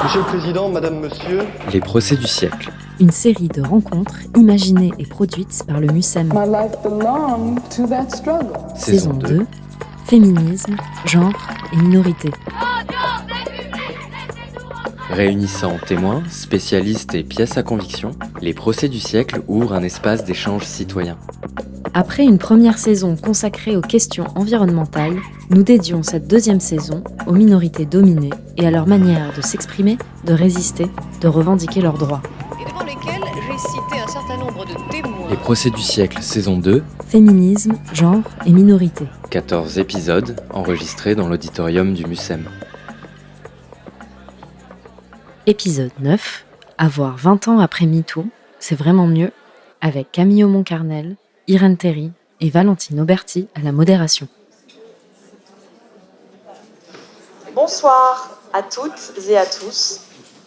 Monsieur le Président, Madame, Monsieur. Les procès du siècle. Une série de rencontres imaginées et produites par le MUSEM. My life belonged to that struggle. Saison 2. Féminisme, genre et minorité. Réunissant témoins, spécialistes et pièces à conviction, les procès du siècle ouvrent un espace d'échange citoyen. Après une première saison consacrée aux questions environnementales, nous dédions cette deuxième saison aux minorités dominées et à leur manière de s'exprimer, de résister, de revendiquer leurs droits. Et devant lesquels j'ai cité un certain nombre de témoins. Les procès du siècle, saison 2, Féminisme, genre et minorité. 14 épisodes enregistrés dans l'auditorium du MUSEM. Épisode 9. Avoir 20 ans après MeToo, c'est vraiment mieux, avec Camille Aumont-Carnel, Irène Théry et Valentine Auberti à la modération. Bonsoir à toutes et à tous.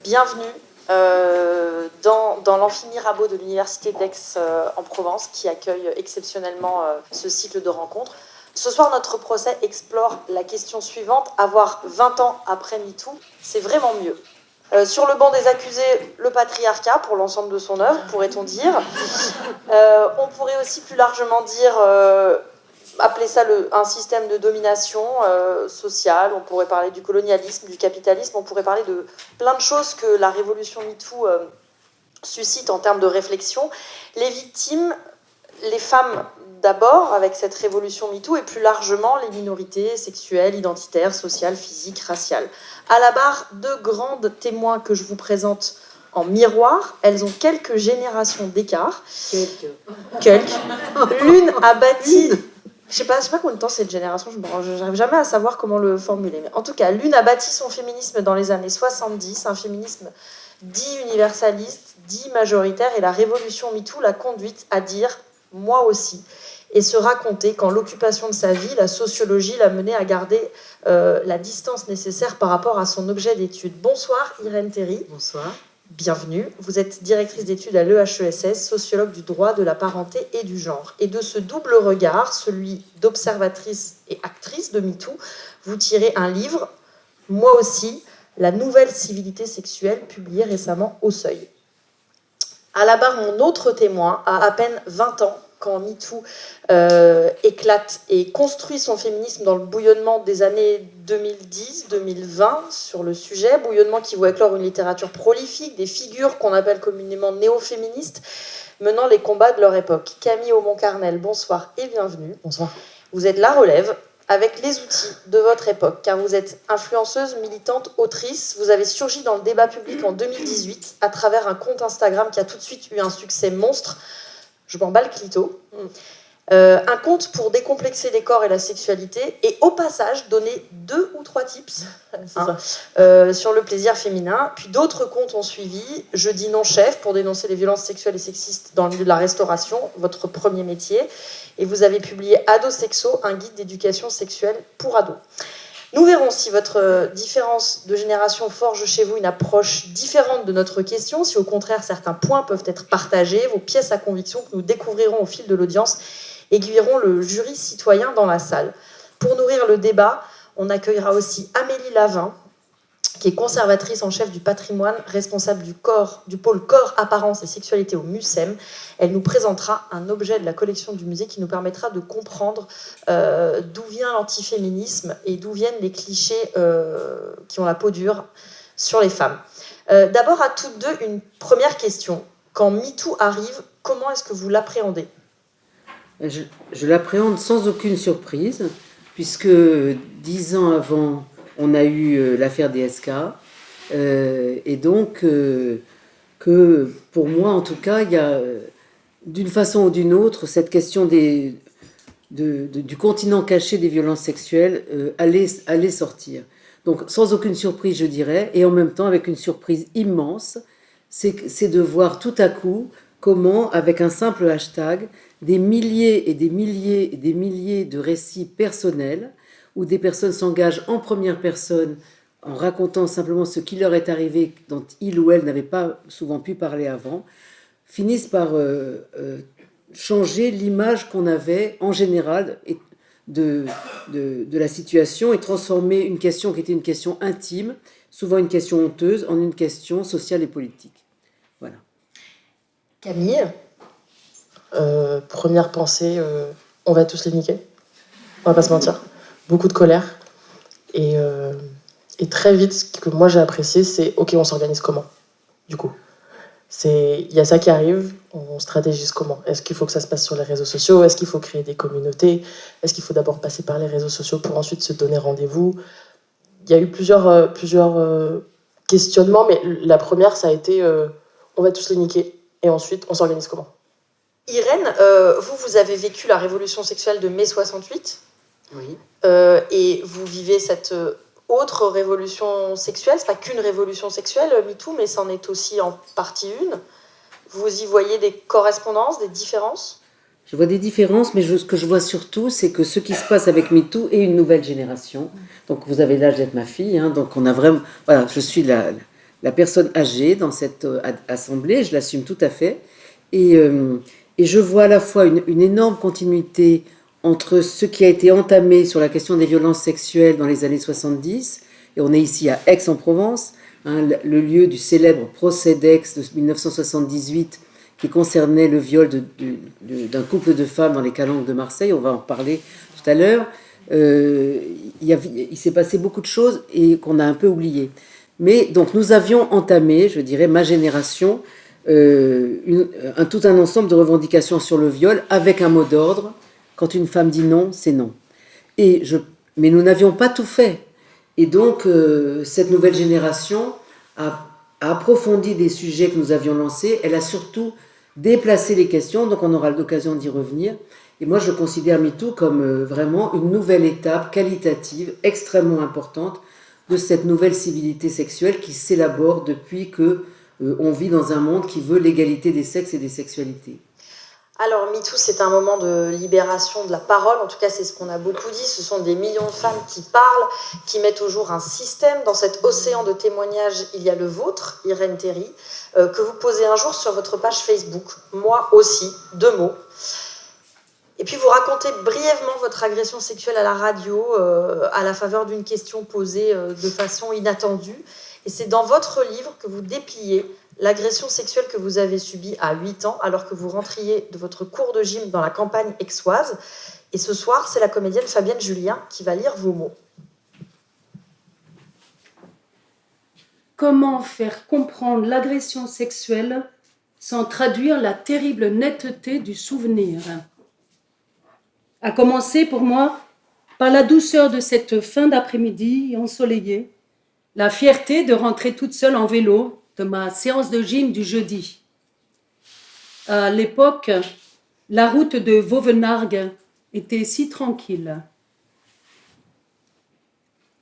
Bienvenue dans l'amphi Mirabeau de l'Université d'Aix en Provence qui accueille exceptionnellement ce cycle de rencontres. Ce soir, notre procès explore la question suivante. Avoir 20 ans après MeToo, c'est vraiment mieux. Sur le banc des accusés, le patriarcat pour l'ensemble de son œuvre, pourrait-on dire. On pourrait aussi plus largement dire, appeler ça un système de domination sociale. On pourrait parler du colonialisme, du capitalisme. On pourrait parler de plein de choses que la révolution MeToo suscite en termes de réflexion. Les victimes, les femmes d'abord, avec cette révolution MeToo, et plus largement les minorités sexuelles, identitaires, sociales, physiques, raciales. À la barre, deux grandes témoins que je vous présente en miroir. Elles ont quelques générations d'écart. Quelques. L'une a bâti... Je sais pas combien de temps cette génération, je n'arrive jamais à savoir comment le formuler. Mais en tout cas, l'une a bâti son féminisme dans les années 70, un féminisme dit universaliste, dit majoritaire, et la révolution MeToo l'a conduite à dire « moi aussi ». Et se raconter qu'en l'occupation de sa vie, la sociologie l'a menée à garder la distance nécessaire par rapport à son objet d'étude. Bonsoir Irène Théry. Bonsoir. Bienvenue. Vous êtes directrice d'études à l'EHESS, sociologue du droit, de la parenté et du genre. Et de ce double regard, celui d'observatrice et actrice de MeToo, vous tirez un livre, Moi aussi, la nouvelle civilité sexuelle, publié récemment au Seuil. À la barre, mon autre témoin a à peine 20 ans, quand MeToo éclate et construit son féminisme dans le bouillonnement des années 2010-2020 sur le sujet, bouillonnement qui voit éclore une littérature prolifique, des figures qu'on appelle communément néo-féministes, menant les combats de leur époque. Camille Aumont-Carnel, bonsoir et bienvenue. Bonsoir. Vous êtes la relève avec les outils de votre époque, car vous êtes influenceuse, militante, autrice. Vous avez surgi dans le débat public en 2018 à travers un compte Instagram qui a tout de suite eu un succès monstre. Je m'en bats le clito. Un compte pour décomplexer les corps et la sexualité, et au passage donner 2 ou 3 tips sur le plaisir féminin. Puis d'autres comptes ont suivi. Je dis non chef pour dénoncer les violences sexuelles et sexistes dans le milieu de la restauration, votre premier métier. Et vous avez publié Ado Sexo, un guide d'éducation sexuelle pour ados. Nous verrons si votre différence de génération forge chez vous une approche différente de notre question, si au contraire certains points peuvent être partagés, vos pièces à conviction que nous découvrirons au fil de l'audience aiguilleront le jury citoyen dans la salle. Pour nourrir le débat, on accueillera aussi Amélie Lavin, qui est conservatrice en chef du patrimoine, responsable du pôle corps, apparence et sexualité au MUSEM. Elle nous présentera un objet de la collection du musée qui nous permettra de comprendre d'où vient l'antiféminisme et d'où viennent les clichés qui ont la peau dure sur les femmes. D'abord, à toutes deux, une première question. Quand MeToo arrive, comment est-ce que vous l'appréhendez ? Je l'appréhende sans aucune surprise, puisque 10 ans avant, on a eu l'affaire DSK, et donc que pour moi, en tout cas, il y a d'une façon ou d'une autre cette question du continent caché des violences sexuelles allait sortir. Donc sans aucune surprise, je dirais, et en même temps avec une surprise immense, c'est de voir tout à coup comment, avec un simple hashtag, des milliers et des milliers et des milliers de récits personnels où des personnes s'engagent en première personne en racontant simplement ce qui leur est arrivé dont il ou elle n'avait pas souvent pu parler avant, finissent par changer l'image qu'on avait en général, et de la situation et transformer une question qui était une question intime, souvent une question honteuse, en une question sociale et politique. Voilà. Camille, première pensée, on va tous les niquer. On va pas se mentir. Beaucoup de colère. Et très vite, ce que moi j'ai apprécié, c'est ok, on s'organise comment, du coup. Il y a ça qui arrive, on stratégise comment. Est-ce qu'il faut que ça se passe sur les réseaux sociaux? Est-ce qu'il faut créer des communautés? Est-ce qu'il faut d'abord passer par les réseaux sociaux pour ensuite se donner rendez-vous? Il y a eu plusieurs questionnements, mais la première, ça a été on va tous les niquer. Et ensuite, on s'organise comment? Irène, vous avez vécu la révolution sexuelle de mai 68. Oui. Et vous vivez cette autre révolution sexuelle. C'est pas qu'une révolution sexuelle, MeToo, mais c'en est aussi en partie une. Vous y voyez des correspondances, des différences? Je vois des différences, mais ce que je vois surtout, c'est que ce qui se passe avec MeToo est une nouvelle génération. Donc vous avez l'âge d'être ma fille, hein, donc on a vraiment... Voilà, je suis la personne âgée dans cette assemblée, je l'assume tout à fait. Et je vois à la fois une énorme continuité entre ce qui a été entamé sur la question des violences sexuelles dans les années 70, et on est ici à Aix-en-Provence, hein, le lieu du célèbre procès d'Aix de 1978, qui concernait le viol d'un couple de femmes dans les calanques de Marseille. On va en reparler tout à l'heure. Il s'est passé beaucoup de choses et qu'on a un peu oublié. Mais donc nous avions entamé, je dirais, ma génération, tout un ensemble de revendications sur le viol avec un mot d'ordre. Quand une femme dit non, c'est non. Mais nous n'avions pas tout fait. Et donc cette nouvelle génération a approfondi des sujets que nous avions lancés. Elle a surtout déplacé les questions, donc on aura l'occasion d'y revenir. Et moi, je considère MeToo comme vraiment une nouvelle étape qualitative extrêmement importante de cette nouvelle civilité sexuelle qui s'élabore depuis qu'on vit dans un monde qui veut l'égalité des sexes et des sexualités. Alors, MeToo, c'est un moment de libération de la parole. En tout cas, c'est ce qu'on a beaucoup dit. Ce sont des millions de femmes qui parlent, qui mettent au jour un système. Dans cet océan de témoignages, il y a le vôtre, Irène Théry, que vous posez un jour sur votre page Facebook. Moi aussi, 2 mots. Et puis, vous racontez brièvement votre agression sexuelle à la radio, à la faveur d'une question posée de façon inattendue. Et c'est dans votre livre que vous dépliez l'agression sexuelle que vous avez subie à 8 ans, alors que vous rentriez de votre cours de gym dans la campagne aixoise. Et ce soir, c'est la comédienne Fabienne Julien qui va lire vos mots. Comment faire comprendre l'agression sexuelle sans traduire la terrible netteté du souvenir? À commencer pour moi par la douceur de cette fin d'après-midi ensoleillée, la fierté de rentrer toute seule en vélo de ma séance de gym du jeudi. À l'époque, la route de Vauvenargues était si tranquille.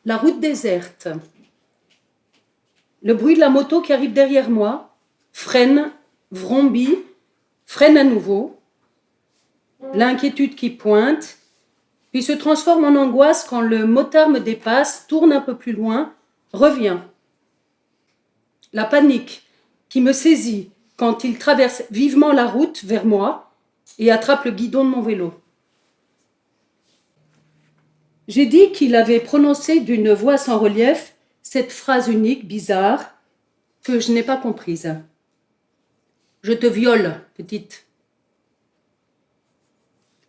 La route déserte. Le bruit de la moto qui arrive derrière moi freine, vrombit, freine à nouveau. L'inquiétude qui pointe, puis se transforme en angoisse quand le motard me dépasse, tourne un peu plus loin, revient. La panique qui me saisit quand il traverse vivement la route vers moi et attrape le guidon de mon vélo. J'ai dit qu'il avait prononcé d'une voix sans relief cette phrase unique, bizarre, que je n'ai pas comprise. « Je te viole, petite. »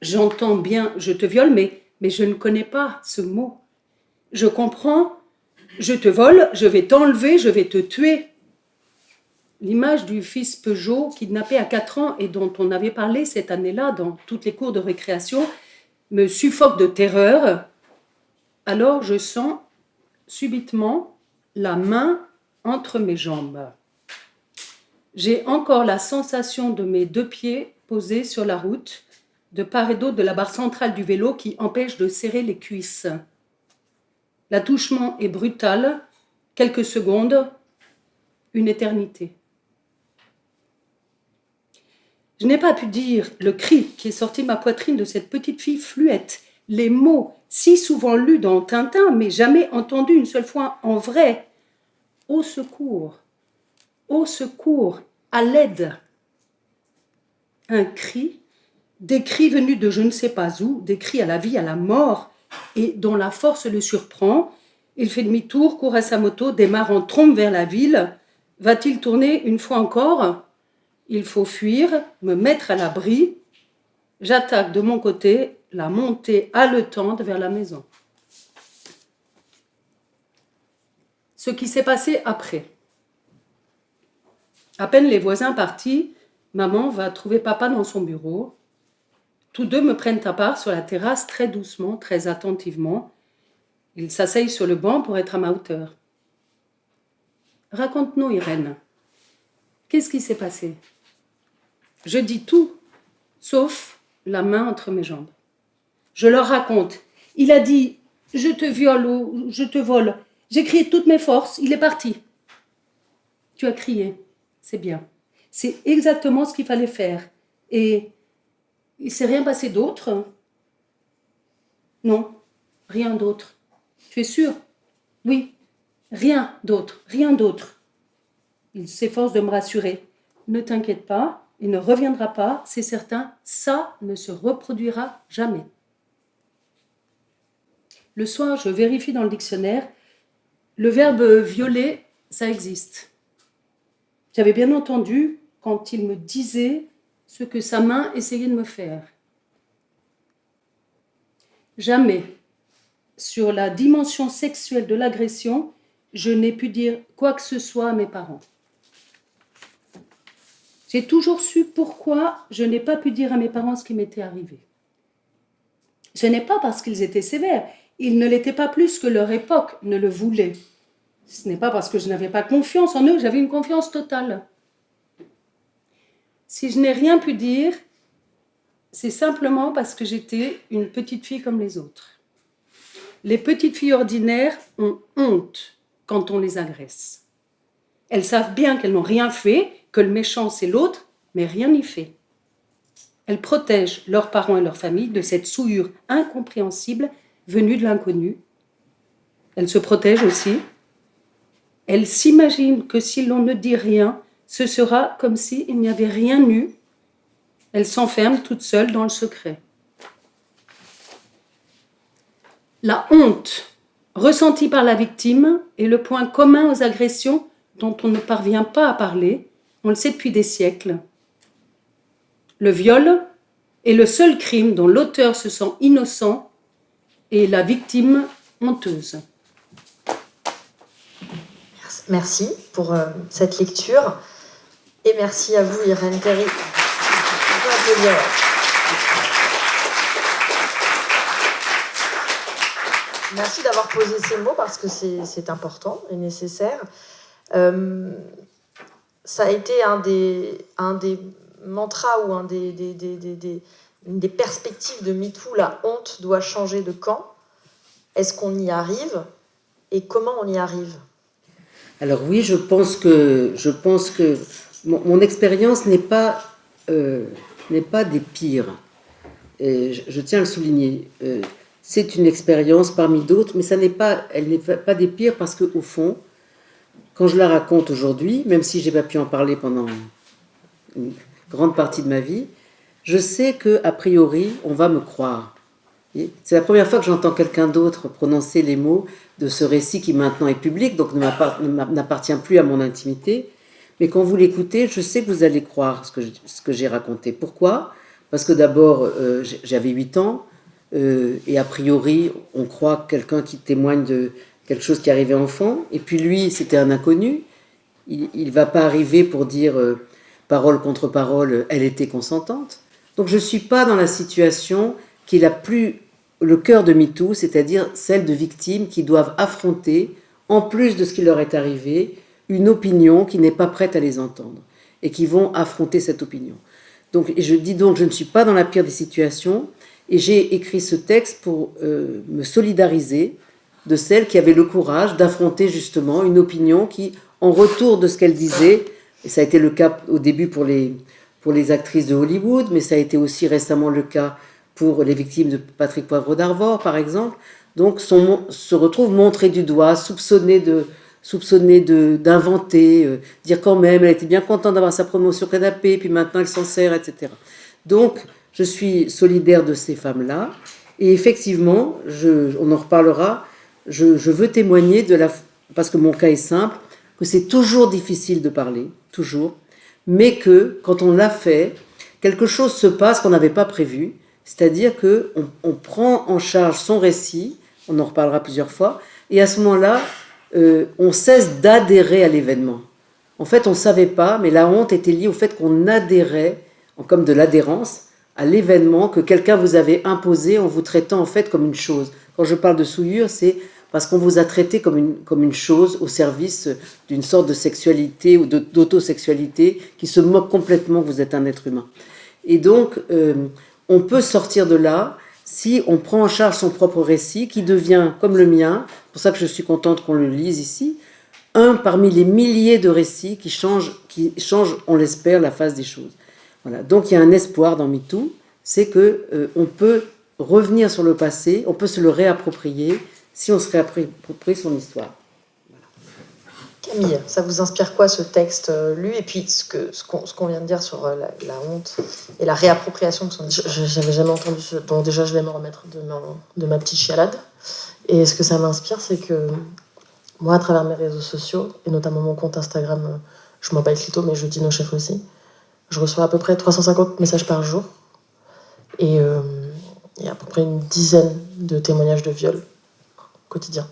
J'entends bien « je te viole », mais je ne connais pas ce mot. Je comprends « je te vole, je vais t'enlever, je vais te tuer ». L'image du fils Peugeot kidnappé à 4 ans et dont on avait parlé cette année-là dans toutes les cours de récréation me suffoque de terreur. Alors je sens subitement la main entre mes jambes. J'ai encore la sensation de mes 2 pieds posés sur la route, de part et d'autre de la barre centrale du vélo qui empêche de serrer les cuisses. L'attouchement est brutal, quelques secondes, une éternité. Je n'ai pas pu dire le cri qui est sorti de ma poitrine de cette petite fille fluette, les mots si souvent lus dans Tintin, mais jamais entendus une seule fois en vrai. Au secours, à l'aide. Un cri des cris venus de je ne sais pas où, des cris à la vie, à la mort, et dont la force le surprend. Il fait demi-tour, court à sa moto, démarre en trombe vers la ville. Va-t-il tourner une fois encore ? Il faut fuir, me mettre à l'abri. J'attaque de mon côté la montée haletante vers la maison. Ce qui s'est passé après. À peine les voisins partis, maman va trouver papa dans son bureau. Tous deux me prennent à part sur la terrasse très doucement, très attentivement. Ils s'asseyent sur le banc pour être à ma hauteur. Raconte-nous, Irène. Qu'est-ce qui s'est passé ? Je dis tout, sauf la main entre mes jambes. Je leur raconte. Il a dit « je te viole » ou « je te vole ». J'ai crié de toutes mes forces, il est parti. Tu as crié, c'est bien. C'est exactement ce qu'il fallait faire. Et il ne s'est rien passé d'autre ? Non, rien d'autre. Tu es sûr ? Oui, rien d'autre, rien d'autre. Il s'efforce de me rassurer. Ne t'inquiète pas, il ne reviendra pas, c'est certain, ça ne se reproduira jamais. Le soir, je vérifie dans le dictionnaire, le verbe violer, ça existe. J'avais bien entendu quand il me disait ce que sa main essayait de me faire. Jamais, sur la dimension sexuelle de l'agression, je n'ai pu dire quoi que ce soit à mes parents. J'ai toujours su pourquoi je n'ai pas pu dire à mes parents ce qui m'était arrivé. Ce n'est pas parce qu'ils étaient sévères, ils ne l'étaient pas plus que leur époque ne le voulait. Ce n'est pas parce que je n'avais pas confiance en eux, j'avais une confiance totale. Si je n'ai rien pu dire, c'est simplement parce que j'étais une petite fille comme les autres. Les petites filles ordinaires ont honte quand on les agresse. Elles savent bien qu'elles n'ont rien fait, que le méchant c'est l'autre, mais rien n'y fait. Elles protègent leurs parents et leur famille de cette souillure incompréhensible venue de l'inconnu. Elles se protègent aussi. Elles s'imaginent que si l'on ne dit rien, ce sera comme s'il n'y avait rien eu. Elles s'enferment toutes seules dans le secret. La honte ressentie par la victime est le point commun aux agressions dont on ne parvient pas à parler, on le sait depuis des siècles. Le viol est le seul crime dont l'auteur se sent innocent et la victime honteuse. Merci pour cette lecture et merci à vous Irène Terry. On peut applaudir. Merci d'avoir posé ces mots parce que c'est important et nécessaire. Ça a été un des mantras ou une des perspectives de MeToo, la honte doit changer de camp. Est-ce qu'on y arrive et comment on y arrive ? Alors oui, je pense que mon expérience n'est pas des pires. Et je tiens à le souligner. C'est une expérience parmi d'autres, mais elle n'est pas des pires parce qu'au fond, quand je la raconte aujourd'hui, même si je n'ai pas pu en parler pendant une grande partie de ma vie, je sais qu'a priori, on va me croire. C'est la première fois que j'entends quelqu'un d'autre prononcer les mots de ce récit qui maintenant est public, donc n'appartient plus à mon intimité. Mais quand vous l'écoutez, je sais que vous allez croire ce que j'ai raconté. Pourquoi ? Parce que d'abord, j'avais 8 ans, et a priori, on croit quelqu'un qui témoigne de quelque chose qui arrivait enfant. Et puis lui, c'était un inconnu. Il ne va pas arriver pour dire parole contre parole, elle était consentante. Donc je ne suis pas dans la situation qui est la plus... le cœur de MeToo, c'est-à-dire celle de victimes qui doivent affronter, en plus de ce qui leur est arrivé, une opinion qui n'est pas prête à les entendre et qui vont affronter cette opinion. Donc, et je dis donc, je ne suis pas dans la pire des situations et j'ai écrit ce texte pour me solidariser de celles qui avaient le courage d'affronter justement une opinion qui, en retour de ce qu'elle disait, et ça a été le cas au début pour les actrices de Hollywood, mais ça a été aussi récemment le cas pour les victimes de Patrick Poivre d'Arvor, par exemple, donc se retrouvent montrées du doigt, soupçonnées d'inventer, dire quand même, elle était bien contente d'avoir sa promotion canapé, puis maintenant elle s'en sert, etc. Donc, je suis solidaire de ces femmes-là. Et effectivement, on en reparlera, je veux témoigner parce que mon cas est simple, que c'est toujours difficile de parler, toujours, mais que quand on l'a fait, quelque chose se passe qu'on n'avait pas prévu, c'est-à-dire qu'on prend en charge son récit, on en reparlera plusieurs fois, et à ce moment-là, on cesse d'adhérer à l'événement. En fait, on ne savait pas, mais la honte était liée au fait qu'on adhérait, comme de l'adhérence, à l'événement que quelqu'un vous avait imposé en vous traitant en fait comme une chose. Quand je parle de souillure, c'est parce qu'on vous a traité comme une chose au service d'une sorte de sexualité ou d'autosexualité qui se moque complètement que vous êtes un être humain. Et donc, on peut sortir de là si on prend en charge son propre récit qui devient comme le mien, c'est pour ça que je suis contente qu'on le lise ici, un parmi les milliers de récits qui changent, on l'espère, la face des choses. Voilà. Donc il y a un espoir dans MeToo, c'est qu'on peut revenir sur le passé, on peut se le réapproprier si on se réapproprie son histoire. Camille, ça vous inspire quoi ce texte lu et puis ce qu'on vient de dire sur la honte et la réappropriation de son histoire? J'avais jamais entendu ce... Bon, déjà, je vais me remettre de ma petite chialade. Et ce que ça m'inspire, c'est que moi, à travers mes réseaux sociaux, et notamment mon compte Instagram, je m'en bats Clito, mais je dis nos chefs aussi, je reçois à peu près 350 messages par jour et il y a à peu près une dizaine de témoignages de viol quotidiens.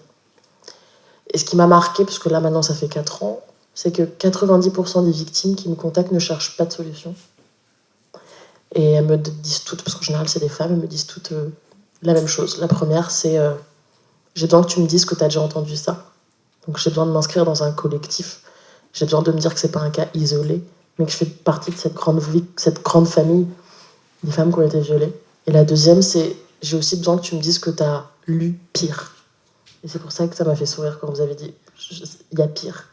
Et ce qui m'a marqué, parce que là maintenant ça fait 4 ans, c'est que 90% des victimes qui me contactent ne cherchent pas de solution. Et elles me disent toutes, parce qu'en général c'est des femmes, elles me disent toutes la même chose. La première, c'est j'ai besoin que tu me dises que tu as déjà entendu ça. Donc j'ai besoin de m'inscrire dans un collectif. J'ai besoin de me dire que c'est pas un cas isolé, mais que je fais partie de cette grande famille des femmes qui ont été violées. Et la deuxième, c'est j'ai aussi besoin que tu me dises que tu as lu pire. Et c'est pour ça que ça m'a fait sourire quand vous avez dit il y a pire.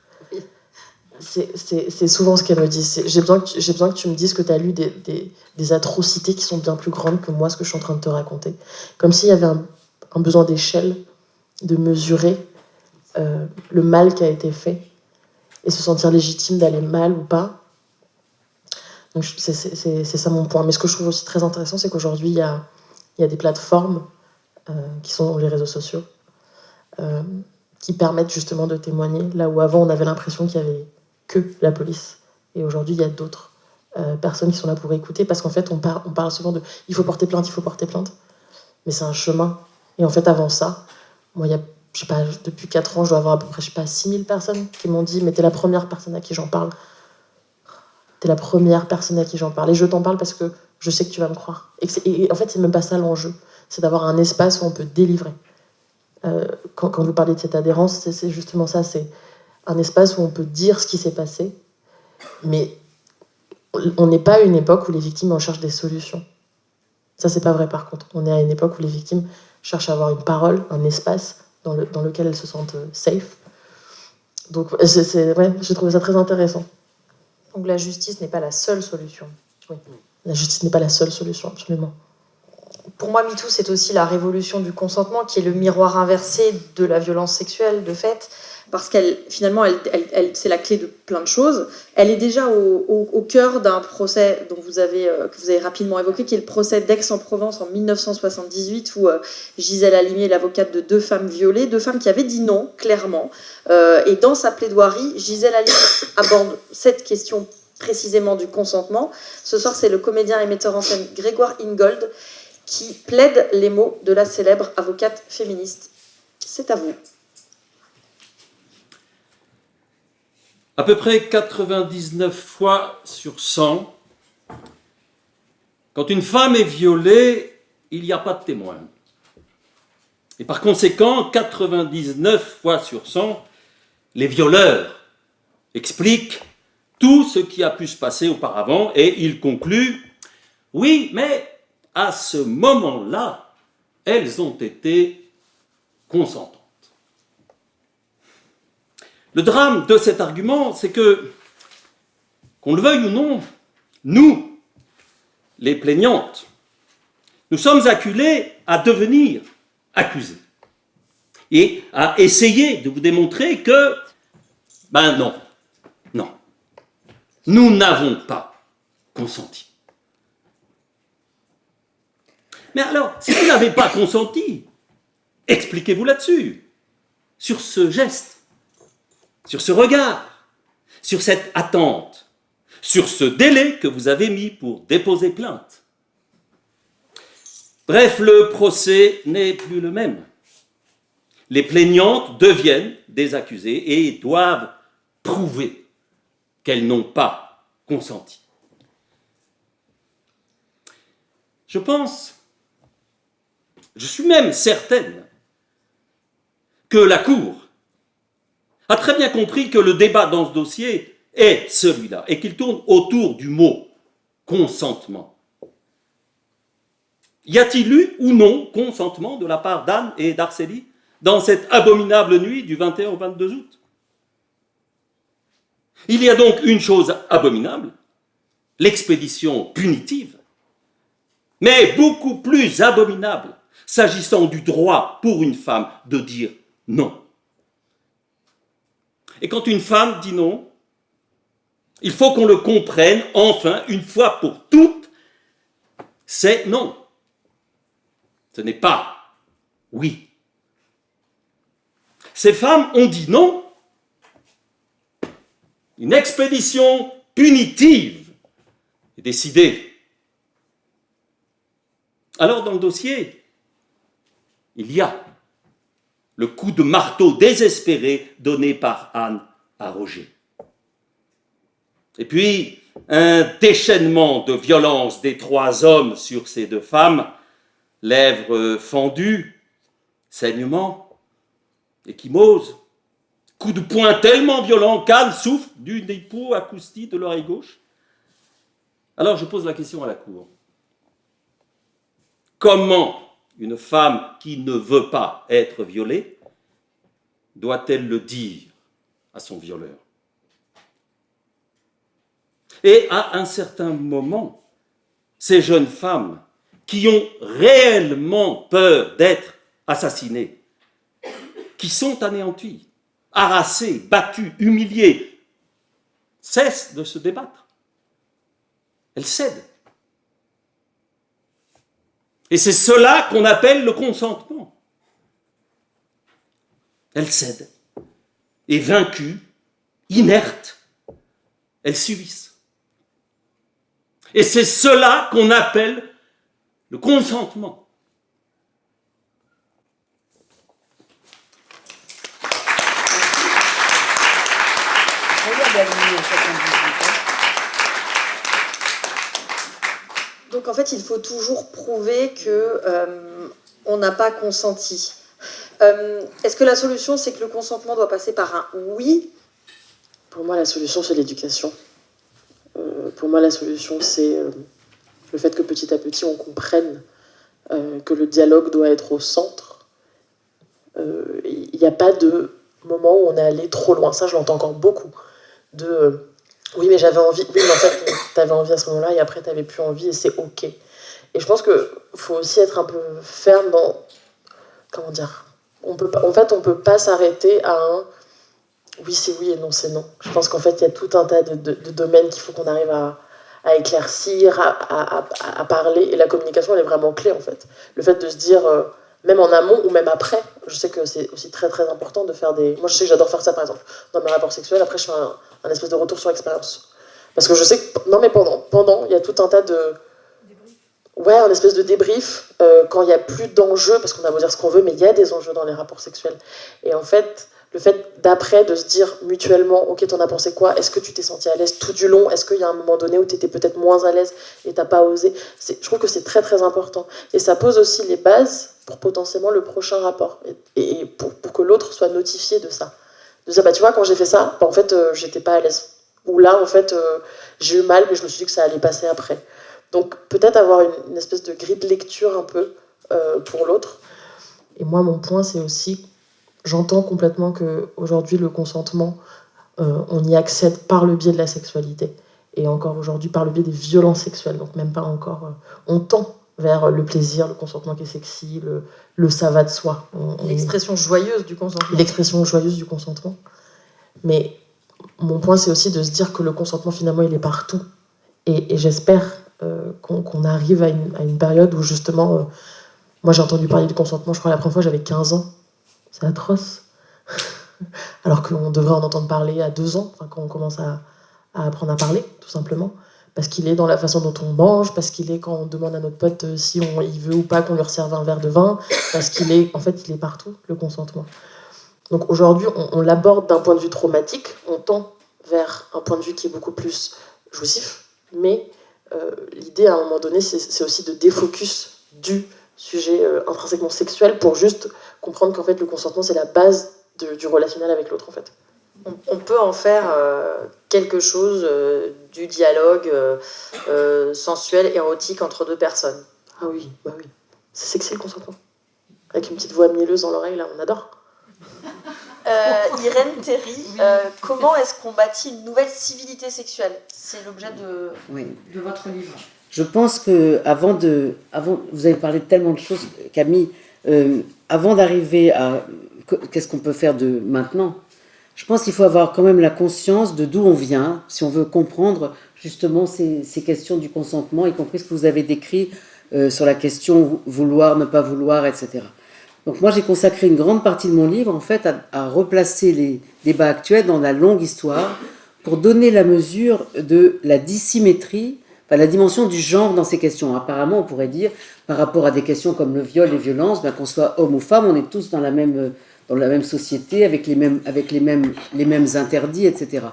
C'est souvent ce qu'elle me dit. J'ai besoin que tu me dises que tu as lu des atrocités qui sont bien plus grandes que moi, ce que je suis en train de te raconter. Comme s'il y avait un besoin d'échelle, de mesurer le mal qui a été fait et se sentir légitime d'aller mal ou pas. Donc c'est ça mon point. Mais ce que je trouve aussi très intéressant, c'est qu'aujourd'hui, il y a des plateformes qui sont les réseaux sociaux qui permettent justement de témoigner, là où avant on avait l'impression qu'il y avait que la police. Et aujourd'hui, il y a d'autres personnes qui sont là pour écouter, parce qu'en fait, on parle souvent de « il faut porter plainte », mais c'est un chemin. Et en fait, avant ça, moi, il y a, je sais pas, depuis 4 ans, je dois avoir à peu près, 6000 personnes qui m'ont dit « mais t'es la première personne à qui j'en parle. T'es la première personne à qui j'en parle. Et je t'en parle parce que je sais que tu vas me croire. » Et en fait, c'est même pas ça l'enjeu. C'est d'avoir un espace où on peut délivrer. Quand vous parlez de cette adhérence, c'est justement ça, c'est un espace où on peut dire ce qui s'est passé, mais on n'est pas à une époque où les victimes en cherchent des solutions. Ça, c'est pas vrai par contre. On est à une époque où les victimes cherchent à avoir une parole, un espace dans lequel elles se sentent safe. Donc, j'ai trouvé ça très intéressant. Donc la justice n'est pas la seule solution. Oui. La justice n'est pas la seule solution, absolument. Pour moi, MeToo, c'est aussi la révolution du consentement, qui est le miroir inversé de la violence sexuelle, de fait, parce qu'elle, finalement, c'est la clé de plein de choses. Elle est déjà au cœur d'un procès que vous avez rapidement évoqué, qui est le procès d'Aix-en-Provence en 1978, où Gisèle Halimi est l'avocate de 2 femmes violées, 2 femmes qui avaient dit non, clairement. Et dans sa plaidoirie, Gisèle Halimi aborde cette question précisément du consentement. Ce soir, c'est le comédien et metteur en scène Grégoire Ingold qui plaide les mots de la célèbre avocate féministe. C'est à vous. À peu près 99 fois sur 100, quand une femme est violée, il n'y a pas de témoin. Et par conséquent, 99 fois sur 100, les violeurs expliquent tout ce qui a pu se passer auparavant et ils concluent « oui, mais à ce moment-là, elles ont été consentantes. » Le drame de cet argument, c'est que, qu'on le veuille ou non, nous, les plaignantes, nous sommes acculés à devenir accusés et à essayer de vous démontrer que, non, nous n'avons pas consenti. Mais alors, si vous n'avez pas consenti, expliquez-vous là-dessus, sur ce geste, sur ce regard, sur cette attente, sur ce délai que vous avez mis pour déposer plainte. Bref, le procès n'est plus le même. Les plaignantes deviennent des accusées et doivent prouver qu'elles n'ont pas consenti. Je suis même certaine que la Cour a très bien compris que le débat dans ce dossier est celui-là et qu'il tourne autour du mot consentement. Y a-t-il eu ou non consentement de la part d'Anne et d'Arcélie dans cette abominable nuit du 21 au 22 août? Il y a donc une chose abominable, l'expédition punitive, mais beaucoup plus abominable s'agissant du droit pour une femme de dire non. Et quand une femme dit non, il faut qu'on le comprenne enfin une fois pour toutes, c'est non. Ce n'est pas oui. Ces femmes ont dit non. Une expédition punitive est décidée. Alors dans le dossier, il y a le coup de marteau désespéré donné par Anne à Roger. Et puis, un déchaînement de violence des 3 hommes sur ces 2 femmes, lèvres fendues, saignements, échymose, coup de poing tellement violent qu'Anne souffre d'une hypoacoustie de l'oreille gauche. Alors je pose la question à la Cour. Comment une femme qui ne veut pas être violée doit-elle le dire à son violeur? Et à un certain moment, ces jeunes femmes qui ont réellement peur d'être assassinées, qui sont anéanties, harassées, battues, humiliées, cessent de se débattre. Elles cèdent. Et c'est cela qu'on appelle le consentement. Elles cèdent. Et vaincues, inertes, elles subissent. Et c'est cela qu'on appelle le consentement. Donc en fait, il faut toujours prouver que on n'a pas consenti. Est-ce que la solution, c'est que le consentement doit passer par un oui? Pour moi, la solution, c'est l'éducation. Pour moi, la solution, c'est le fait que petit à petit, on comprenne que le dialogue doit être au centre. Il n'y a pas de moment où on est allé trop loin. Ça, je l'entends encore beaucoup. Oui, mais j'avais envie. Oui, mais en fait, t'avais envie à ce moment-là et après, t'avais plus envie et c'est OK. Et je pense qu'il faut aussi être un peu ferme dans... Comment dire? On peut pas s'arrêter à un oui, c'est oui et non, c'est non. Je pense qu'en fait, il y a tout un tas de domaines qu'il faut qu'on arrive à éclaircir, à parler. Et la communication, elle est vraiment clé, en fait. Le fait de se dire, même en amont ou même après, je sais que c'est aussi très, très important de faire des... Moi, je sais que j'adore faire ça, par exemple. Dans mes rapports sexuels, après, je fais un espèce de retour sur expérience. Parce que je sais que... Non, mais pendant, il y a tout un tas de... Ouais, un espèce de débrief, quand il n'y a plus d'enjeux, parce qu'on a beau dire ce qu'on veut, mais il y a des enjeux dans les rapports sexuels. Et en fait... Le fait d'après, de se dire mutuellement, ok, t'en as pensé quoi? Est-ce que tu t'es senti à l'aise tout du long? Est-ce qu'il y a un moment donné où t'étais peut-être moins à l'aise et t'as pas osé? Je trouve que c'est très très important. Et ça pose aussi les bases pour potentiellement le prochain rapport. Et pour que l'autre soit notifié de ça. De dire, bah tu vois, quand j'ai fait ça, bah, en fait, j'étais pas à l'aise. Ou là, en fait, j'ai eu mal, mais je me suis dit que ça allait passer après. Donc peut-être avoir une espèce de grille de lecture un peu pour l'autre. Et moi, mon point, c'est aussi... J'entends complètement qu'aujourd'hui, le consentement, on y accède par le biais de la sexualité. Et encore aujourd'hui, par le biais des violences sexuelles. Donc même pas encore... on tend vers le plaisir, le consentement qui est sexy, le ça va de soi. L'expression joyeuse du consentement. L'expression joyeuse du consentement. Mais mon point, c'est aussi de se dire que le consentement, finalement, il est partout. Et j'espère qu'on arrive à une période où justement, moi j'ai entendu parler du consentement, je crois la première fois j'avais 15 ans. C'est atroce. Alors qu'on devrait en entendre parler à 2 ans, quand on commence à apprendre à parler, tout simplement. Parce qu'il est dans la façon dont on mange, parce qu'il est quand on demande à notre pote si il veut ou pas qu'on lui resserve un verre de vin, parce qu'il est, en fait, il est partout, le consentement. Donc aujourd'hui, on l'aborde d'un point de vue traumatique, on tend vers un point de vue qui est beaucoup plus jouissif, mais l'idée, à un moment donné, c'est aussi de défocus du sujet intrinsèquement sexuel pour juste comprendre qu'en fait, le consentement, c'est la base du relationnel avec l'autre, en fait. On peut en faire quelque chose du dialogue sensuel, érotique entre deux personnes. Ah oui, bah oui. C'est sexy le consentement. Avec une petite voix mielleuse dans l'oreille, là, on adore. Irène Théry, comment est-ce qu'on bâtit une nouvelle civilité sexuelle? C'est l'objet de votre livre. Je pense que vous avez parlé de tellement de choses, Camille, avant d'arriver à qu'est-ce qu'on peut faire de maintenant, je pense qu'il faut avoir quand même la conscience de d'où on vient, si on veut comprendre justement ces questions du consentement, y compris ce que vous avez décrit sur la question vouloir, ne pas vouloir, etc. Donc moi j'ai consacré une grande partie de mon livre en fait à replacer les débats actuels dans la longue histoire pour donner la mesure de la dissymétrie, enfin, la dimension du genre dans ces questions. Apparemment on pourrait dire par rapport à des questions comme le viol, les violences, qu'on soit homme ou femme, on est tous dans la même société, avec les mêmes interdits, etc.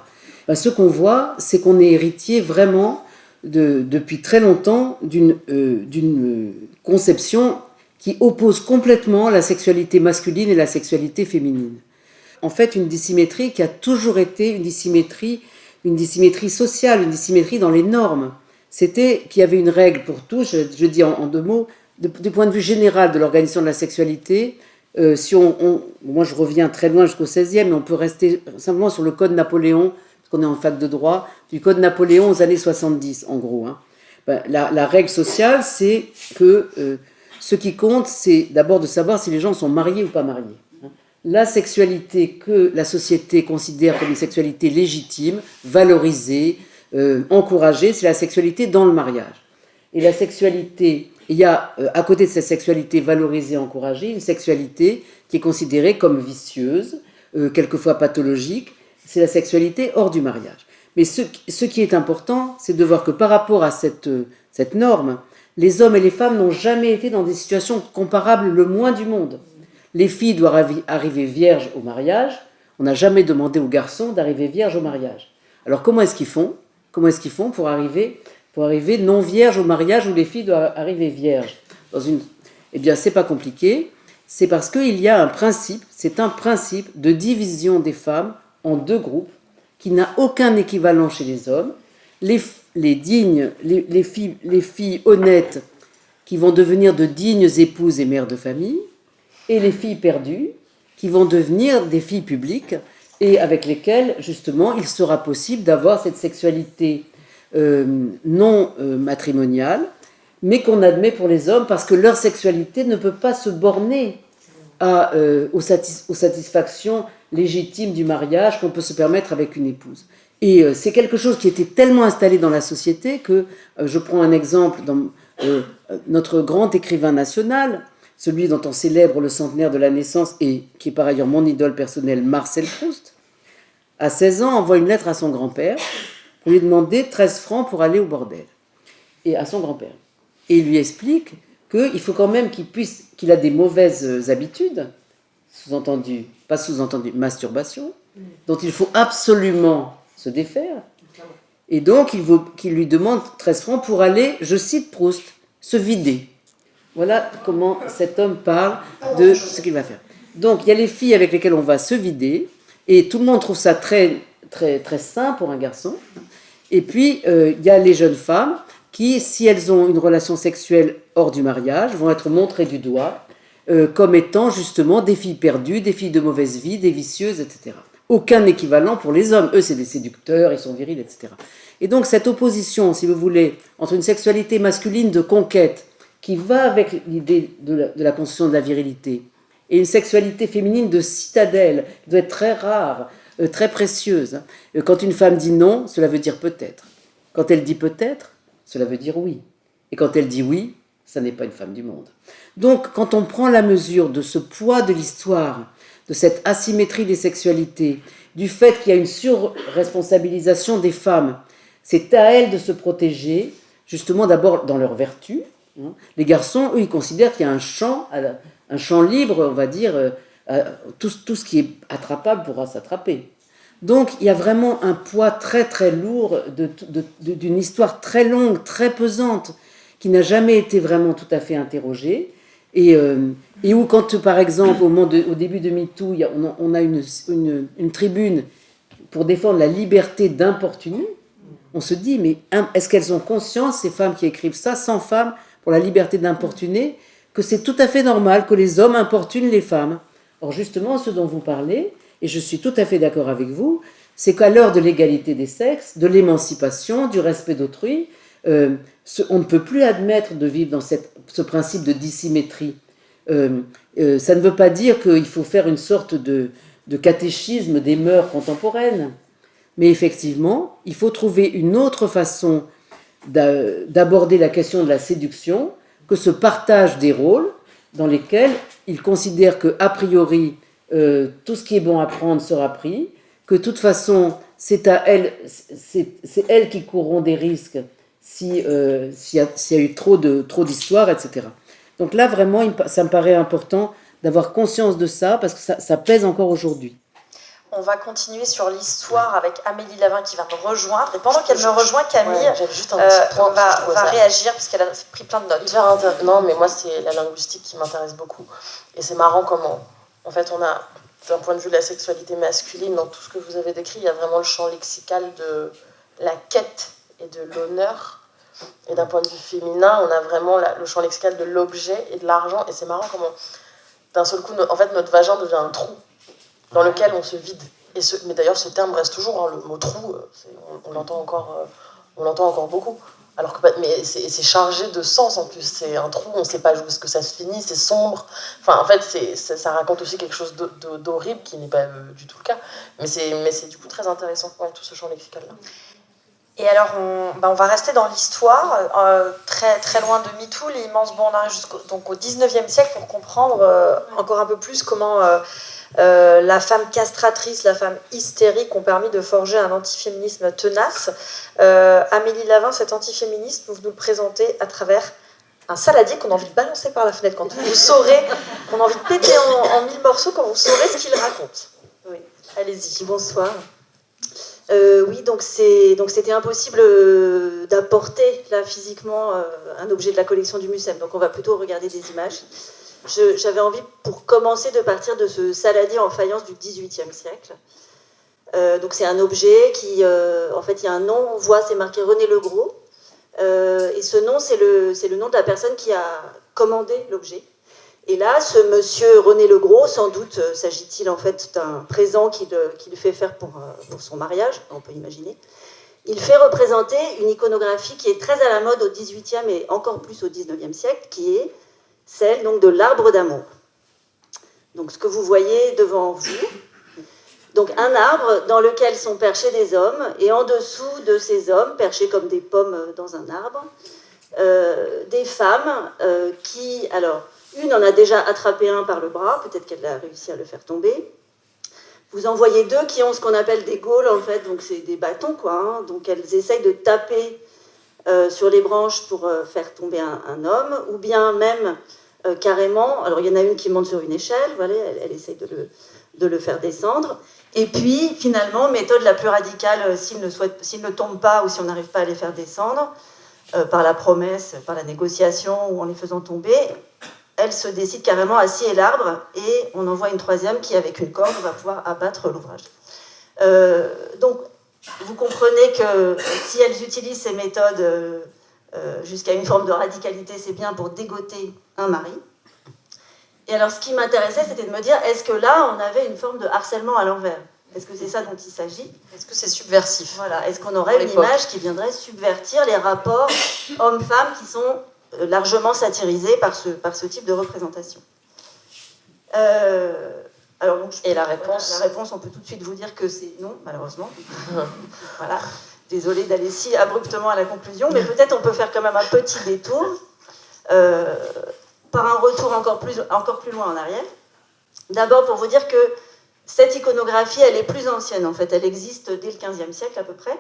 Ce qu'on voit, c'est qu'on est héritier vraiment, depuis très longtemps, d'une conception qui oppose complètement la sexualité masculine et la sexualité féminine. En fait, une dissymétrie qui a toujours été une dissymétrie sociale, une dissymétrie dans les normes. C'était qu'il y avait une règle pour tout, je dis en 2 mots, du point de vue général de l'organisation de la sexualité. Moi je reviens très loin jusqu'au XVIe, mais on peut rester simplement sur le code Napoléon, parce qu'on est en fac de droit, du code Napoléon aux années 70 en gros. La règle sociale, c'est que ce qui compte, c'est d'abord de savoir si les gens sont mariés ou pas mariés. La sexualité que la société considère comme une sexualité légitime, valorisée, encouragée, c'est la sexualité dans le mariage. Et la sexualité... Il y a, à côté de cette sexualité valorisée, encouragée, une sexualité qui est considérée comme vicieuse, quelquefois pathologique, c'est la sexualité hors du mariage. Mais ce qui est important, c'est de voir que par rapport à cette norme, les hommes et les femmes n'ont jamais été dans des situations comparables le moins du monde. Les filles doivent arriver vierges au mariage, on n'a jamais demandé aux garçons d'arriver vierges au mariage. Alors comment est-ce qu'ils font pour arriver non vierge au mariage où les filles doivent arriver vierges. Eh bien, c'est pas compliqué. C'est parce qu'il y a un principe de division des femmes en 2 groupes qui n'a aucun équivalent chez les hommes. Les filles honnêtes qui vont devenir de dignes épouses et mères de famille, et les filles perdues qui vont devenir des filles publiques et avec lesquelles, justement, il sera possible d'avoir cette sexualité non matrimoniale, mais qu'on admet pour les hommes parce que leur sexualité ne peut pas se borner aux satisfactions légitimes du mariage qu'on peut se permettre avec une épouse. Et c'est quelque chose qui était tellement installé dans la société que, je prends un exemple, notre grand écrivain national, celui dont on célèbre le centenaire de la naissance et qui est par ailleurs mon idole personnelle, Marcel Proust, à 16 ans, envoie une lettre à son grand-père pour lui demander 13 francs pour aller au bordel, et à son grand-père. Et il lui explique qu'il faut quand même qu'il a des mauvaises habitudes, pas sous-entendu masturbation, dont il faut absolument se défaire. Et donc, qu'il lui demande 13 francs pour aller, je cite Proust, se vider. Voilà comment cet homme parle de ce qu'il va faire. Donc, il y a les filles avec lesquelles on va se vider, et tout le monde trouve ça très, très, très sain pour un garçon. Et puis, il y a les jeunes femmes qui, si elles ont une relation sexuelle hors du mariage, vont être montrées du doigt comme étant justement des filles perdues, des filles de mauvaise vie, des vicieuses, etc. Aucun équivalent pour les hommes. Eux, c'est des séducteurs, ils sont virils, etc. Et donc, cette opposition, si vous voulez, entre une sexualité masculine de conquête, qui va avec l'idée de la construction de la virilité, et une sexualité féminine de citadelle, qui doit être très rare, très précieuse. Quand une femme dit non, cela veut dire peut-être. Quand elle dit peut-être, cela veut dire oui. Et quand elle dit oui, ça n'est pas une femme du monde. Donc, quand on prend la mesure de ce poids de l'histoire, de cette asymétrie des sexualités, du fait qu'il y a une surresponsabilisation des femmes, c'est à elles de se protéger, justement d'abord dans leur vertu. Les garçons, eux, ils considèrent qu'il y a un champ libre, on va dire, tout ce qui est attrapable pourra s'attraper. Donc, il y a vraiment un poids très très lourd d'une histoire très longue, très pesante, qui n'a jamais été vraiment tout à fait interrogée, et où quand, par exemple, au début de MeToo, on a une tribune pour défendre la liberté d'importuner, on se dit, mais est-ce qu'elles ont conscience, ces femmes qui écrivent ça, 100 femmes pour la liberté d'importuner, que c'est tout à fait normal que les hommes importunent les femmes? Or, justement, ce dont vous parlez, et je suis tout à fait d'accord avec vous, c'est qu'à l'heure de l'égalité des sexes, de l'émancipation, du respect d'autrui, on ne peut plus admettre de vivre dans ce principe de dissymétrie. Ça ne veut pas dire qu'il faut faire une sorte de catéchisme des mœurs contemporaines, mais effectivement, il faut trouver une autre façon d'aborder la question de la séduction que ce partage des rôles dans lesquels ils considèrent qu'a priori, tout ce qui est bon à prendre sera pris, que de toute façon, c'est elles qui courront des risques s'il y a eu trop d'histoires, etc. Donc là, vraiment, ça me paraît important d'avoir conscience de ça, parce que ça pèse encore aujourd'hui. On va continuer sur l'histoire avec Amélie Lavin qui va me rejoindre. Et pendant qu'elle me rejoint, Camille, on va réagir parce qu'elle a pris plein de notes. Non, mais moi, c'est la linguistique qui m'intéresse beaucoup. Et c'est marrant comment, en fait, on a, d'un point de vue de la sexualité masculine, dans tout ce que vous avez décrit, il y a vraiment le champ lexical de la quête et de l'honneur. Et d'un point de vue féminin, on a vraiment le champ lexical de l'objet et de l'argent. Et c'est marrant comment, d'un seul coup, en fait, notre vagin devient un trou dans lequel on se vide. Mais d'ailleurs, ce terme reste toujours, hein, le mot trou, on l'entend encore beaucoup. Alors que, mais c'est chargé de sens en plus. C'est un trou, on ne sait pas où est-ce que ça se finit, c'est sombre. Enfin, en fait, ça raconte aussi quelque chose d'horrible qui n'est pas du tout le cas. Mais c'est du coup très intéressant, ouais, tout ce champ lexical-là. Et alors, on va rester dans l'histoire, très, très loin de MeToo, l'immense bond en arrière donc au 19e siècle, pour comprendre encore un peu plus comment la femme castratrice, la femme hystérique ont permis de forger un antiféminisme tenace. Amélie Lavin, cet antiféminisme, vous nous le présentez à travers un saladier qu'on a envie de balancer par la fenêtre quand vous saurez, qu'on a envie de péter en 1000 morceaux quand vous saurez ce qu'il raconte. Oui, allez-y, bonsoir. Oui, donc c'était impossible d'apporter là physiquement un objet de la collection du MUSEM, donc on va plutôt regarder des images. J'avais envie, pour commencer, de partir de ce saladier en faïence du XVIIIe siècle. Donc c'est un objet qui, en fait, il y a un nom, on voit, c'est marqué René Legros, et ce nom, c'est le nom de la personne qui a commandé l'objet. Et là, ce monsieur René Legros, sans doute s'agit-il en fait d'un présent qu'il fait faire pour son mariage, on peut imaginer. Il fait représenter une iconographie qui est très à la mode au XVIIIe et encore plus au XIXe siècle, qui est celle donc de l'arbre d'amour. Donc ce que vous voyez devant vous, donc un arbre dans lequel sont perchés des hommes, et en dessous de ces hommes, perchés comme des pommes dans un arbre, des femmes qui, alors, une en a déjà attrapé un par le bras, peut-être qu'elle a réussi à le faire tomber. Vous en voyez deux qui ont ce qu'on appelle des gaules, en fait, donc c'est des bâtons, quoi. Hein. Donc elles essayent de taper sur les branches pour faire tomber un homme, ou bien même carrément, alors il y en a une qui monte sur une échelle, voilà, elle essaye de le faire descendre. Et puis, finalement, méthode la plus radicale, s'ils ne tombent pas ou si on n'arrive pas à les faire descendre, par la promesse, par la négociation ou en les faisant tomber, elle se décide carrément à scier l'arbre et on envoie une troisième qui, avec une corde, va pouvoir abattre l'ouvrage. Donc, vous comprenez que si elles utilisent ces méthodes jusqu'à une forme de radicalité, c'est bien pour dégoter un mari. Et alors, ce qui m'intéressait, c'était de me dire, est-ce que là, on avait une forme de harcèlement à l'envers ? Est-ce que c'est ça dont il s'agit ? Est-ce que c'est subversif ? Voilà. Est-ce qu'on aurait une image qui viendrait subvertir les rapports hommes-femmes qui sont largement satirisés par ce type de représentation ? Alors, donc, et la réponse ? La réponse, on peut tout de suite vous dire que c'est non, malheureusement. Voilà. Désolée d'aller si abruptement à la conclusion, mais peut-être on peut faire quand même un petit détour par un retour encore plus loin en arrière. D'abord pour vous dire que cette iconographie, elle est plus ancienne en fait, elle existe dès le XVe siècle à peu près.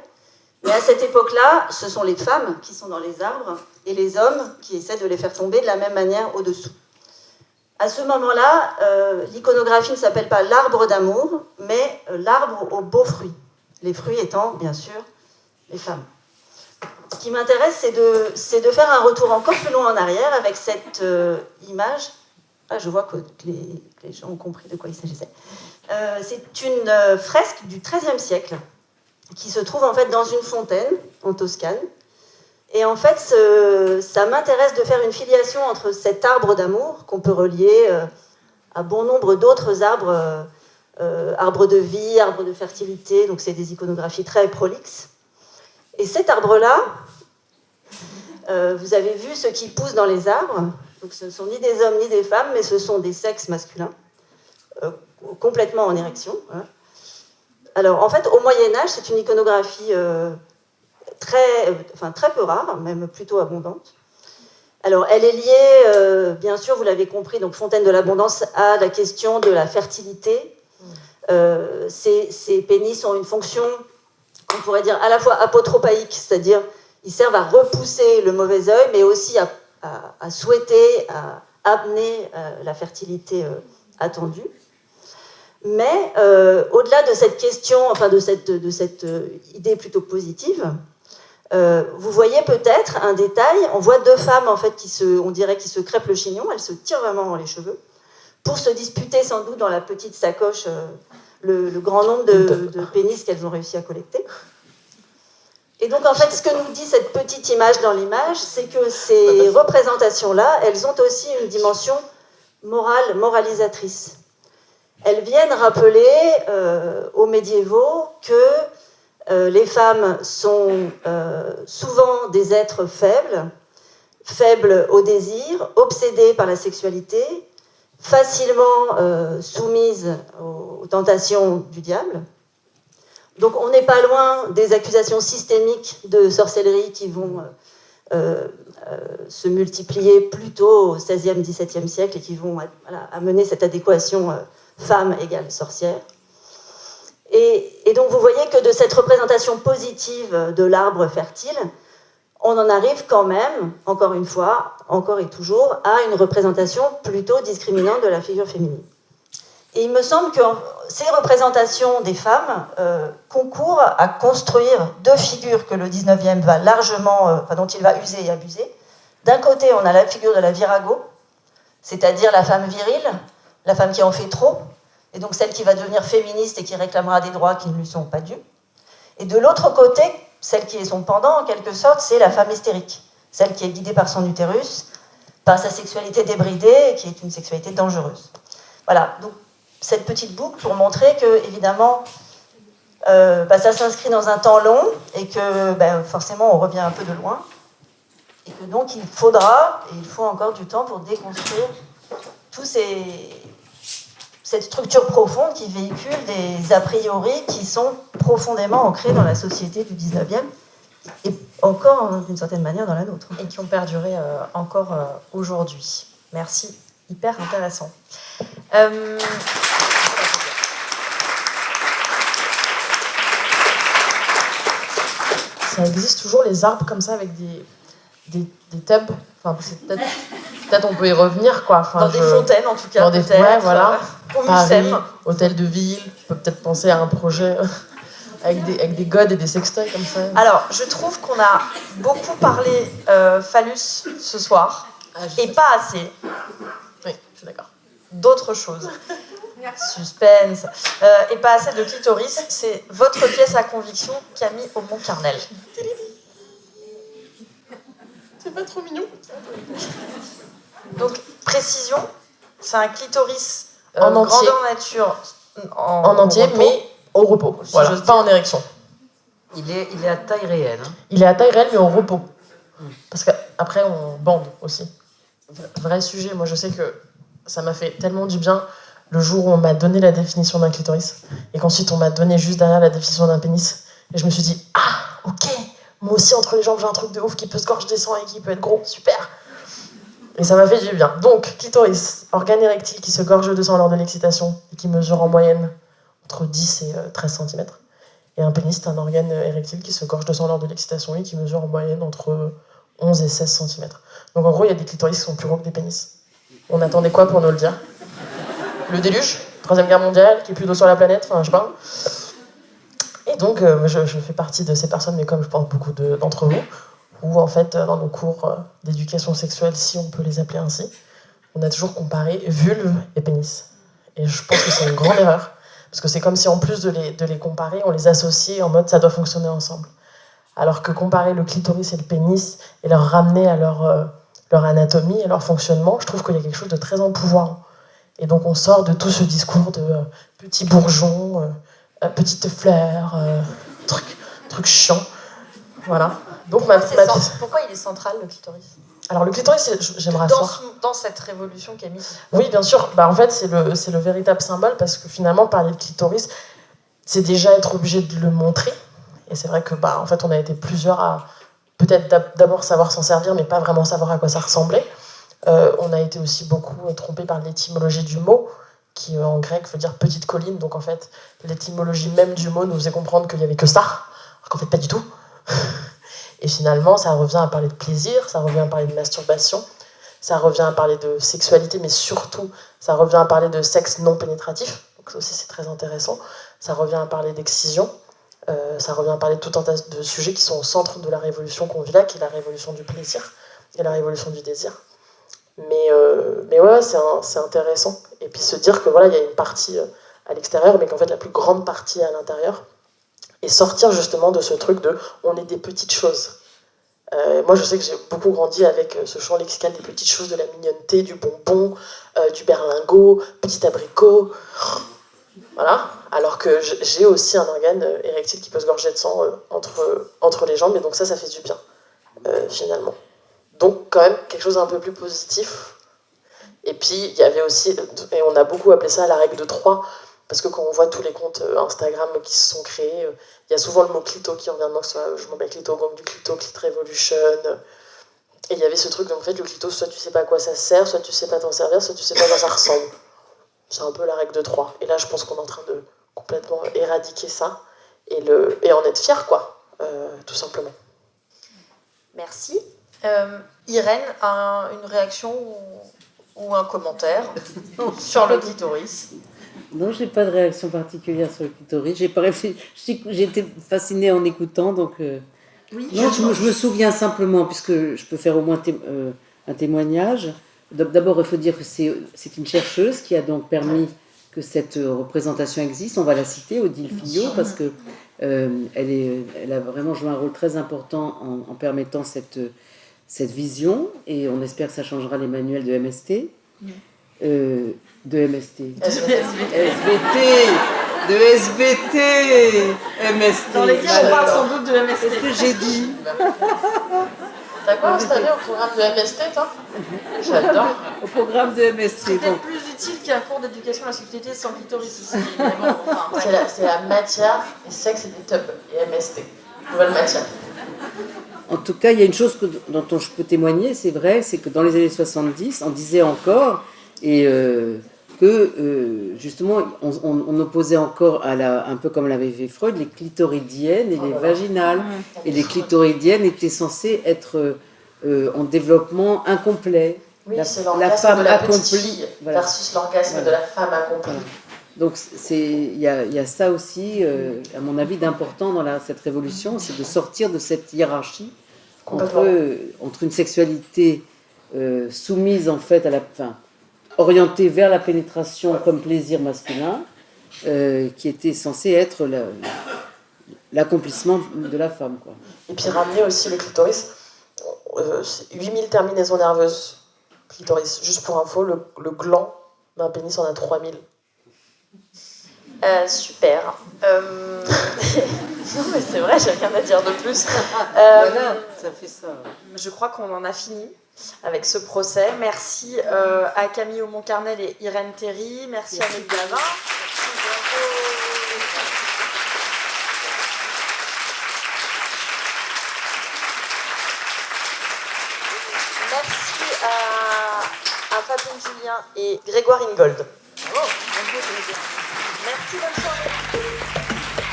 Mais à cette époque-là, ce sont les femmes qui sont dans les arbres et les hommes qui essaient de les faire tomber de la même manière au-dessous. À ce moment-là, l'iconographie ne s'appelle pas l'arbre d'amour, mais l'arbre aux beaux fruits. Les fruits étant, bien sûr, les femmes. Ce qui m'intéresse, c'est de faire un retour encore plus loin en arrière avec cette image. Ah, je vois que les gens ont compris de quoi il s'agissait. C'est une fresque du XIIIe siècle qui se trouve en fait dans une fontaine en Toscane. Et en fait, ça m'intéresse de faire une filiation entre cet arbre d'amour qu'on peut relier à bon nombre d'autres arbres, arbres de vie, arbres de fertilité, donc c'est des iconographies très prolixes. Et cet arbre-là, vous avez vu ce qui pousse dans les arbres, donc ce ne sont ni des hommes ni des femmes, mais ce sont des sexes masculins, complètement en érection. Hein. Alors en fait, au Moyen-Âge, c'est une iconographie très peu rare, même plutôt abondante. Alors elle est liée, bien sûr, vous l'avez compris, donc Fontaine de l'Abondance, à la question de la fertilité. Ces pénis ont une fonction, on pourrait dire, à la fois apotropaïque, c'est-à-dire ils servent à repousser le mauvais œil, mais aussi à souhaiter, à amener la fertilité attendue. Mais au-delà de cette question, enfin de cette idée plutôt positive, vous voyez peut-être un détail. On voit deux femmes en fait on dirait qui se crêpent le chignon. Elles se tirent vraiment les cheveux pour se disputer sans doute dans la petite sacoche le grand nombre de pénis qu'elles ont réussi à collecter. Et donc en fait, ce que nous dit cette petite image dans l'image, c'est que ces représentations-là, elles ont aussi une dimension moralisatrice. Elles viennent rappeler aux médiévaux que les femmes sont souvent des êtres faibles au désir, obsédées par la sexualité, facilement soumises aux tentations du diable. Donc on n'est pas loin des accusations systémiques de sorcellerie qui vont se multiplier plutôt au XVIe, XVIIe siècle et qui vont amener cette adéquation femme égale sorcière. Et donc vous voyez que de cette représentation positive de l'arbre fertile, on en arrive quand même, encore une fois, encore et toujours, à une représentation plutôt discriminante de la figure féminine. Et il me semble que ces représentations des femmes concourent à construire deux figures que le XIXe va largement, dont il va user et abuser. D'un côté, on a la figure de la virago, c'est-à-dire la femme virile, la femme qui en fait trop, et donc celle qui va devenir féministe et qui réclamera des droits qui ne lui sont pas dus. Et de l'autre côté, celle qui est son pendant, en quelque sorte, c'est la femme hystérique, celle qui est guidée par son utérus, par sa sexualité débridée, et qui est une sexualité dangereuse. Voilà, donc cette petite boucle pour montrer que, évidemment, ça s'inscrit dans un temps long, et que forcément on revient un peu de loin, et que donc il faut encore du temps pour déconstruire cette structure profonde qui véhicule des a priori qui sont profondément ancrés dans la société du 19e et encore, d'une certaine manière, dans la nôtre. Et qui ont perduré encore aujourd'hui. Merci, hyper intéressant. Ça existe toujours les arbres comme ça avec des tubs. Enfin, peut-être on peut y revenir, quoi. Enfin, dans des fontaines, en tout cas. Ouais, voilà. Au Paris, Mucem. hôtel de ville. On peut peut-être penser à un projet avec des godes et des sextoys comme ça. Alors, je trouve qu'on a beaucoup parlé phallus ce soir, et pas assez. Oui, je suis d'accord. D'autres choses. Suspense. Et pas assez de clitoris. C'est votre pièce à conviction, Camille Aumont-Carnel. C'est pas trop mignon. Donc, précision, c'est un clitoris en entier. grandeur nature en entier, repos. mais au repos. Si voilà, j'ose pas dire. en érection. Il est à taille réelle. Hein. Il est à taille réelle, mais au repos. Parce qu'après, on bande aussi. Vrai sujet, moi je sais que ça m'a fait tellement du bien le jour où on m'a donné la définition d'un clitoris et qu'ensuite on m'a donné juste derrière la définition d'un pénis. Et je me suis dit, ok, moi aussi entre les jambes j'ai un truc de ouf qui peut se gorger des sangs et qui peut être gros, super. Et ça m'a fait du bien. Donc, clitoris, organe érectile qui se gorge de sang lors de l'excitation et qui mesure en moyenne entre 10 et 13 cm. Et un pénis, c'est un organe érectile qui se gorge de sang lors de l'excitation et qui mesure en moyenne entre 11 et 16 cm. Donc en gros, il y a des clitoris qui sont plus gros que des pénis. On attendait quoi pour nous le dire? Le déluge, Troisième Guerre mondiale, qu'il n'y ait plus d'eau sur la planète, enfin je sais pas. Et donc je fais partie de ces personnes, mais comme je pense beaucoup d'entre vous, où en fait dans nos cours d'éducation sexuelle, si on peut les appeler ainsi, on a toujours comparé vulve et pénis. Et je pense que c'est une grande erreur. Parce que c'est comme si en plus de les comparer, on les associait en mode ça doit fonctionner ensemble. Alors que comparer le clitoris et le pénis et leur ramener à leur anatomie et leur fonctionnement, je trouve qu'il y a quelque chose de très empouvoirant. Et donc on sort de tout ce discours de petit bourgeon, petite fleur, truc chiant. Voilà. Donc Pourquoi il est central, le clitoris? Alors le clitoris, j'aimerais savoir. Dans cette révolution Camille. Oui, bien sûr. En fait, c'est le véritable symbole parce que finalement, parler de clitoris, c'est déjà être obligé de le montrer. Et c'est vrai que, en fait, on a été plusieurs à peut-être d'abord savoir s'en servir, mais pas vraiment savoir à quoi ça ressemblait. On a été aussi beaucoup trompés par l'étymologie du mot, qui en grec veut dire petite colline. Donc en fait, l'étymologie même du mot nous faisait comprendre qu'il n'y avait que ça, alors qu'en fait, pas du tout. Et finalement, ça revient à parler de plaisir, ça revient à parler de masturbation, ça revient à parler de sexualité, mais surtout, ça revient à parler de sexe non pénétratif. Donc ça aussi, c'est très intéressant. Ça revient à parler d'excision. Ça revient à parler de tout un tas de sujets qui sont au centre de la révolution qu'on vit là, qui est la révolution du plaisir et la révolution du désir. Mais ouais, c'est intéressant. Et puis se dire que voilà, il y a une partie à l'extérieur, mais qu'en fait la plus grande partie est à l'intérieur. Et sortir justement de ce truc de on est des petites choses. Moi je sais que j'ai beaucoup grandi avec ce champ lexical des petites choses, de la mignonneté, du bonbon, du berlingot, petit abricot. Voilà. Alors que j'ai aussi un organe érectile qui peut se gorger de sang entre les jambes, et donc ça fait du bien, finalement. Donc quand même quelque chose d'un peu plus positif. Et puis il y avait aussi, et on a beaucoup appelé ça la règle de 3, parce que quand on voit tous les comptes Instagram qui se sont créés, il y a souvent le mot clito qui revient, donc soit je m'appelle clito, gang du clito, clit revolution. Et il y avait ce truc, donc en fait le clito, soit tu sais pas à quoi ça sert, soit tu sais pas t'en servir, soit tu sais pas à quoi ça ressemble. C'est un peu la règle de 3. Et là je pense qu'on est en train de complètement éradiquer ça et en être fier, quoi, tout simplement. Merci. Irène a une réaction ou un commentaire sur le clitoris? Non, je n'ai pas de réaction particulière sur le clitoris. J'ai pas réfléchi. J'ai été fascinée en écoutant, donc. Oui, non, je me souviens simplement, puisque je peux faire au moins un témoignage. D'abord, il faut dire que c'est une chercheuse qui a donc permis que cette représentation existe. On va la citer, Odile Fillot, parce que elle a vraiment joué un rôle très important en permettant cette vision, et on espère que ça changera les manuels de MST. De MST. MST. Dans lesquels on parle sans doute de MST. C'est ce que j'ai dit. T'as quoi cette année au programme de MST, toi? J'adore. Au programme de MST. C'est peut-être plus utile qu'un cours d'éducation à la sexualité sans clitoris ici. Mais bon, enfin, c'est la matière, et sexe et des tubs, et MST. Nouvelle matière. En tout cas, il y a une chose dont je peux témoigner, c'est vrai, c'est que dans les années 70, on disait encore, et que justement, on opposait encore un peu comme l'avait fait Freud, les clitoridiennes et les vaginales. Et les clitoridiennes étaient censées être en développement incomplet. Oui, c'est l'orgasme de la petite fille versus l'orgasme de la femme accomplie. Voilà. Donc il y a ça aussi, à mon avis, d'important dans cette révolution, c'est de sortir de cette hiérarchie entre une sexualité soumise en fait orientée vers la pénétration comme plaisir masculin, qui était censé être l'accomplissement de la femme, quoi. Et puis ramener aussi le clitoris, 8000 terminaisons nerveuses, clitoris. Juste pour info, le gland d'un pénis en a 3000. Super. Non mais c'est vrai, j'ai rien à dire de plus. Voilà, ça fait ça. Je crois qu'on en a fini avec ce procès. Merci à Camille Aumont-Carnel et Irène Théry. Merci à Amélie Gavin. et Grégoire Ingold. Merci, bonne soirée.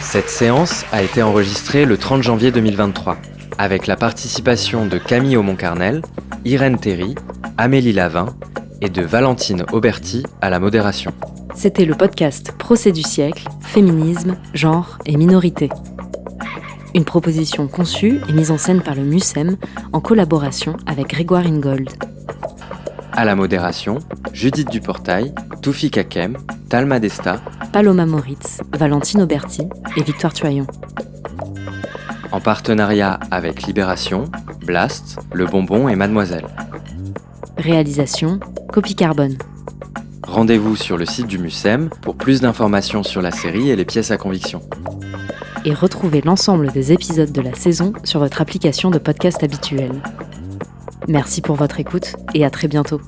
Cette séance a été enregistrée le 30 janvier 2023, avec la participation de Camille Aumont-Carnel, Irène Théry, Amélie Lavin et de Valentine Auberti à la modération. C'était le podcast Procès du siècle, féminisme, genre et minorité. Une proposition conçue et mise en scène par le MUSEM en collaboration avec Grégoire Ingold. À la modération, Judith Duportail, Toufik Hakem, Talma Desta, Paloma Moritz, Valentine Auberti et Victoire Tuaillon. En partenariat avec Libération, Blast, Le Bonbon et Mademoiselle. Réalisation, Copie Carbone. Rendez-vous sur le site du MUSEM pour plus d'informations sur la série et les pièces à conviction. Et retrouvez l'ensemble des épisodes de la saison sur votre application de podcast habituelle. Merci pour votre écoute et à très bientôt.